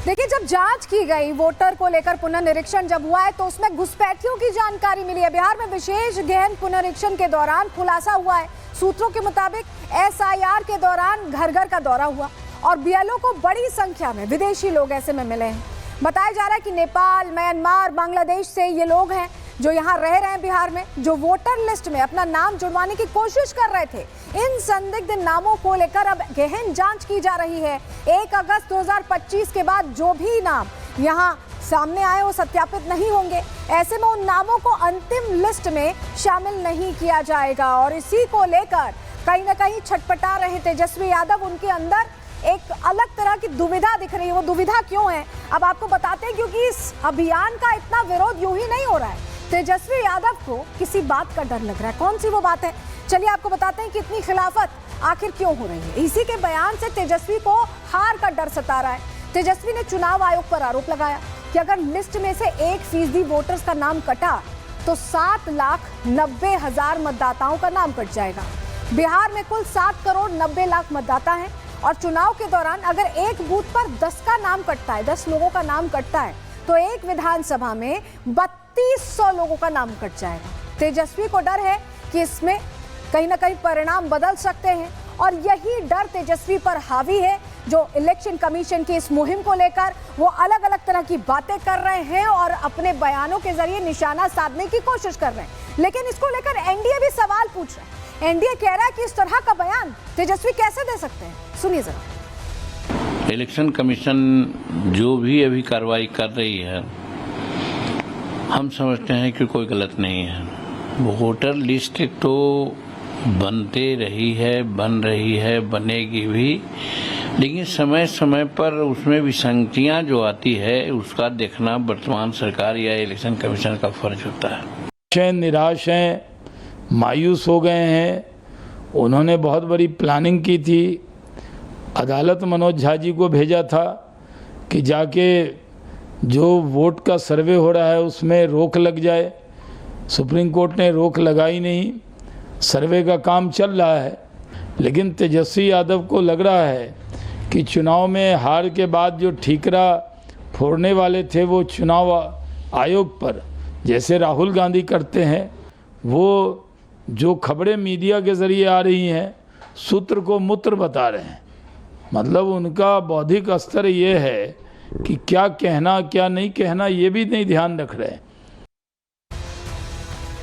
देखिए, जब जांच की गई वोटर को लेकर पुनर्निरीक्षण जब हुआ है तो उसमें घुसपैठियों की जानकारी मिली है। बिहार में विशेष गहन पुनरीक्षण के दौरान खुलासा हुआ है। सूत्रों के मुताबिक एसआईआर के दौरान घर घर का दौरा हुआ और बीएलओ को बड़ी संख्या में विदेशी लोग ऐसे में मिले हैं। बताया जा रहा है कि नेपाल, म्यांमार, बांग्लादेश से ये लोग हैं जो यहाँ रह रहे हैं बिहार में, जो वोटर लिस्ट में अपना नाम जुड़वाने की कोशिश कर रहे थे। इन संदिग्ध नामों को लेकर अब गहन जांच की जा रही है। 1 अगस्त 2025 के बाद जो भी नाम यहाँ सामने आए वो सत्यापित नहीं होंगे। ऐसे में उन नामों को अंतिम लिस्ट में शामिल नहीं किया जाएगा और इसी को लेकर कहीं ना कहीं छटपटा रहे तेजस्वी यादव। उनके अंदर एक अलग तरह की दुविधा दिख रही है। वो दुविधा क्यों है, अब आपको बताते हैं, क्योंकि इस अभियान का इतना विरोध यूं ही नहीं हो रहा है। तेजस्वी यादव को किसी बात का डर लग रहा है। कौन सी वो बात है, चलिए आपको बताते हैं कि इतनी खिलाफत आखिर क्यों हो रही है। इसी के बयान से तेजस्वी को हार का डर सता रहा है। तेजस्वी ने चुनाव आयोग पर आरोप लगाया कि अगर लिस्ट में से 1% वोटर्स का नाम कटा तो 7,90,000 मतदाताओं का नाम कट जाएगा। बिहार में कुल 7,90,00,000 मतदाता हैं और चुनाव के दौरान अगर एक बूथ पर 10 का नाम कटता है, 10 लोगों का नाम कटता है, तो एक विधानसभा में 3200 लोगों का नाम कट जाएगा। तेजस्वी को डर है कि इसमें कहीं ना कहीं परिणाम बदल सकते हैं और यही डर तेजस्वी पर हावी है, जो इलेक्शन कमीशन की इस मुहिम को लेकर वो अलग अलग तरह की बातें कर रहे हैं और अपने बयानों के जरिए निशाना साधने की कोशिश कर रहे हैं। लेकिन इसको लेकर एनडीए भी सवाल पूछ रहा है। एनडीए कह रहा है कि इस तरह का बयान तेजस्वी कैसे दे सकते हैं, सुनिए जरा। इलेक्शन कमीशन जो भी अभी कार्रवाई कर रही है, हम समझते हैं कि कोई गलत नहीं है। वोटर लिस्ट तो बनते रही है, बन रही है, बनेगी भी, लेकिन समय समय पर उसमें विसंगतियां जो आती है उसका देखना वर्तमान सरकार या इलेक्शन कमीशन का फर्ज होता है। निराश हैं, मायूस हो गए हैं। उन्होंने बहुत बड़ी प्लानिंग की थी। अदालत मनोज झा जी को भेजा था कि जाके जो वोट का सर्वे हो रहा है उसमें रोक लग जाए। सुप्रीम कोर्ट ने रोक लगाई नहीं, सर्वे का काम चल रहा है। लेकिन तेजस्वी यादव को लग रहा है कि चुनाव में हार के बाद जो ठीकरा फोड़ने वाले थे वो चुनाव आयोग पर, जैसे राहुल गांधी करते हैं, वो जो खबरें मीडिया के ज़रिए आ रही हैं सूत्र को मूत्र बता रहे हैं। मतलब उनका बौद्धिक स्तर ये है कि क्या कहना क्या नहीं कहना ये भी नहीं ध्यान रख रहे हैं।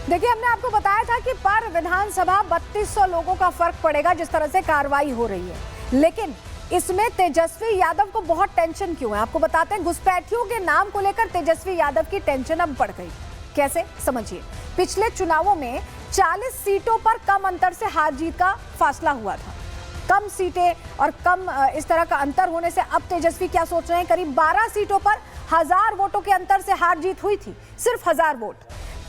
देखिए, हमने आपको बताया था कि पर विधानसभा 3200 लोगों का फर्क पड़ेगा जिस तरह से कार्रवाई हो रही है, लेकिन इसमें तेजस्वी यादव को बहुत टेंशन क्यों है, आपको बताते हैं। घुसपैठियों के नाम को लेकर तेजस्वी यादव की टेंशन अब बढ़ गई। कैसे, समझिए। पिछले चुनावों में 40 सीटों पर कम अंतर से हार जीत का फासला हुआ था। कम सीटें और कम इस तरह का अंतर होने से अब तेजस्वी क्या सोच रहे हैं, करीब 12 सीटों पर 1000 वोटों के अंतर से हार जीत हुई थी, सिर्फ 1000 वोट।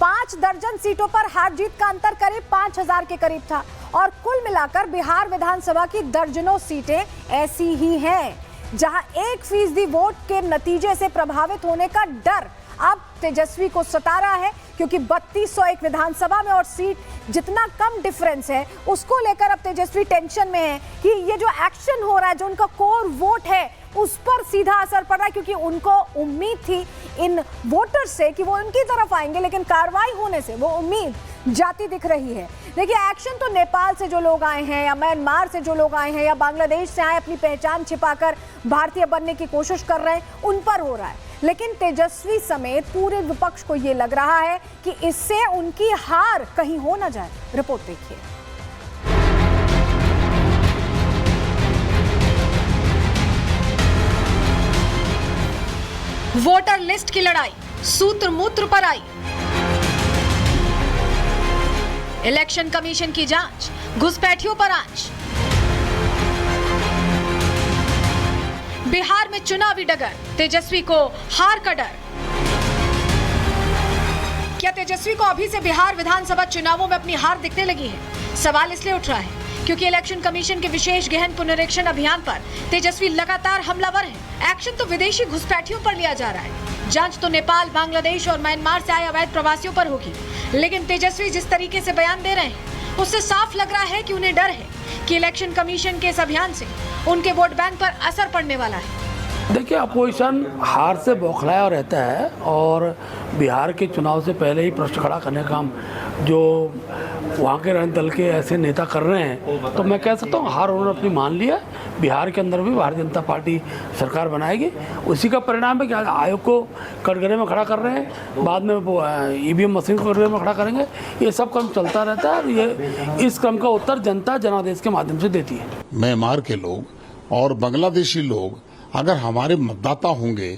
5 दर्जन सीटों पर हार जीत का अंतर करीब 5000 के करीब था और कुल मिलाकर बिहार विधानसभा की दर्जनों सीटें ऐसी ही हैं जहां 1% वोट के नतीजे से प्रभावित होने का डर अब तेजस्वी को सता रहा है, क्योंकि 3201 विधानसभा में और सीट जितना कम डिफरेंस है उसको लेकर अब तेजस्वी टेंशन में है कि ये जो एक्शन हो रहा है, जो उनका कोर वोट है, उस पर सीधा असर पड़ रहा है। क्योंकि उनको उम्मीद थी इन वोटर्स से कि वो उनकी तरफ आएंगे, लेकिन कार्रवाई होने से वो उम्मीद जाती दिख रही है। देखिए, एक्शन तो नेपाल से जो लोग आए हैं या म्यांमार से जो लोग आए हैं या बांग्लादेश से आए, अपनी पहचान छिपाकर भारतीय बनने की कोशिश कर रहे हैं, उन पर हो रहा है। लेकिन तेजस्वी समेत पूरे विपक्ष को ये लग रहा है कि इससे उनकी हार कहीं हो ना जाए। रिपोर्ट देखिए। वोटर लिस्ट की लड़ाई सूत्र मूत्र पर आई। इलेक्शन कमीशन की जांच, घुसपैठियों पर आंच। बिहार में चुनावी डगर, तेजस्वी को हार का डर। क्या तेजस्वी को अभी से बिहार विधानसभा चुनावों में अपनी हार दिखने लगी है? सवाल इसलिए उठ रहा है क्योंकि इलेक्शन कमीशन के विशेष गहन पुनरीक्षण अभियान पर तेजस्वी लगातार हमलावर है। एक्शन तो विदेशी घुसपैठियों पर लिया जा रहा है। जांच तो नेपाल, बांग्लादेश और म्यांमार से आए अवैध प्रवासियों पर होगी। लेकिन तेजस्वी जिस तरीके से बयान दे रहे हैं उससे साफ लग रहा है कि उन्हें डर है कि इलेक्शन कमीशन के इस अभियान से उनके वोट बैंक पर असर पड़ने वाला है। देखिए, अपोजिशन हार से बौखलाया रहता है और बिहार के चुनाव से पहले ही प्रश्न खड़ा करने का काम जो वहाँ के राजनीतिक दल के ऐसे नेता कर रहे हैं, तो मैं कह सकता हूँ हार उन्होंने अपनी मान लिया। बिहार के अंदर भी भारतीय जनता पार्टी सरकार बनाएगी, उसी का परिणाम है कि आयोग को कटघरे में खड़ा कर रहे हैं, बाद में वो ईवीएम मशीन को कटघरे में खड़ा करेंगे। ये सब क्रम चलता रहता है। ये इस क्रम का उत्तर जनता जनादेश के माध्यम से देती है। म्यांमार के लोग और बांग्लादेशी लोग अगर हमारे मतदाता होंगे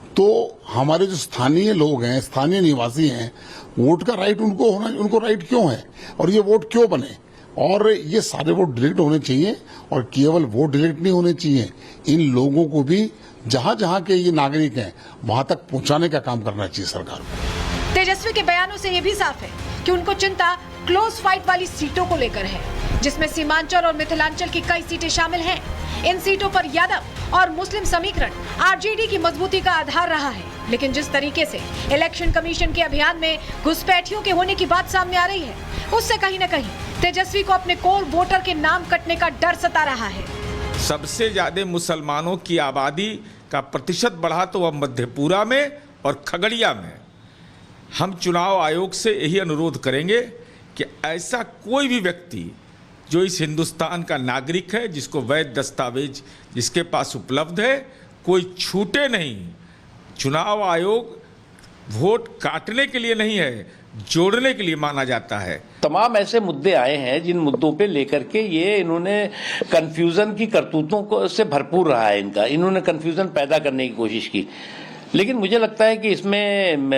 तो हमारे जो स्थानीय लोग हैं, स्थानीय निवासी हैं, वोट का राइट उनको होना, उनको राइट क्यों है और ये वोट क्यों बने, और ये सारे वोट डिलीट होने चाहिए। और केवल वोट डिलीट नहीं होने चाहिए, इन लोगों को भी जहां जहां के ये नागरिक हैं वहां तक पहुंचाने का काम करना चाहिए सरकार को। तेजस्वी के बयानों से ये भी साफ है कि उनको चिंता क्लोज फाइट वाली सीटों को लेकर है, जिसमें सीमांचल और मिथिलांचल की कई सीटें शामिल हैं। इन सीटों पर यादव और मुस्लिम समीकरण आरजेडी की मजबूती का आधार रहा है, लेकिन जिस तरीके से इलेक्शन कमीशन के अभियान में घुसपैठियों के होने की बात सामने आ रही है, उससे कहीं न कहीं तेजस्वी को अपने कोर वोटर के नाम कटने का डर सता रहा है। सबसे ज्यादा मुसलमानों की आबादी का प्रतिशत बढ़ा तो वह मधेपुरा में और खगड़िया में। हम चुनाव आयोग से यही अनुरोध करेंगे कि ऐसा कोई भी व्यक्ति जो इस हिंदुस्तान का नागरिक है, जिसको वैध दस्तावेज जिसके पास उपलब्ध है, कोई छूटे नहीं। चुनाव आयोग वोट काटने के लिए नहीं है, जोड़ने के लिए माना जाता है। तमाम ऐसे मुद्दे आए हैं जिन मुद्दों पे लेकर के ये इन्होंने कंफ्यूजन की करतूतों को से भरपूर रहा है इनका, इन्होंने कंफ्यूजन पैदा करने की कोशिश की। लेकिन मुझे लगता है कि इसमें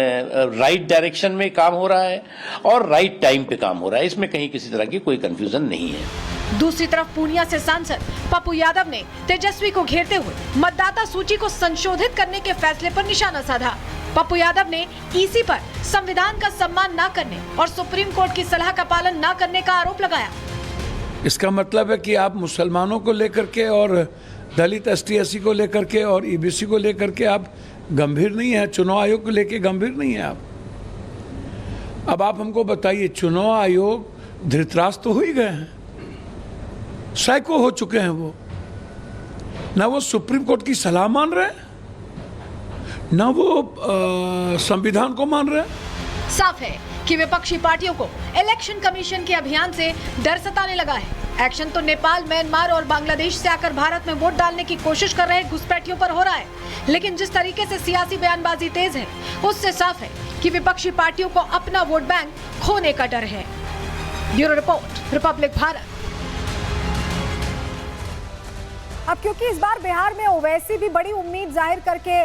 राइट डायरेक्शन में काम हो रहा है और राइट टाइम पे काम हो रहा है, इसमें कहीं किसी तरह की कोई कंफ्यूजन नहीं है। दूसरी तरफ पूर्णिया से सांसद पप्पू यादव ने तेजस्वी को घेरते हुए मतदाता सूची को संशोधित करने के फैसले पर निशाना साधा। पप्पू यादव ने ईसी पर संविधान का सम्मान न करने और सुप्रीम कोर्ट की सलाह का पालन न करने का आरोप लगाया। इसका मतलब है कि आप मुसलमानों को लेकर के और दलित ST/SC को लेकर के और EBC को लेकर के आप गंभीर नहीं है, चुनाव आयोग को लेकर गंभीर नहीं है आप। अब आप हमको बताइए, चुनाव आयोग धृतराष्ट्र तो हो ही गए हैं, सैकड़ों हो चुके हैं, वो ना वो सुप्रीम कोर्ट की सलाह मान रहे हैं, ना वो संविधान को मान रहे हैं। साफ है कि विपक्षी पार्टियों को इलेक्शन कमीशन के अभियान से डर सताने लगा है। एक्शन तो नेपाल, म्यांमार और बांग्लादेश से आकर भारत में वोट डालने की कोशिश कर रहे घुसपैठियों पर हो रहा है, लेकिन जिस तरीके से सियासी बयानबाजी तेज है, उससे साफ है कि विपक्षी पार्टियों को अपना वोट बैंक खोने का डर है। Bureau report, Republic Bharat. अब क्योंकि इस बार बिहार में ओवैसी भी बड़ी उम्मीद जाहिर करके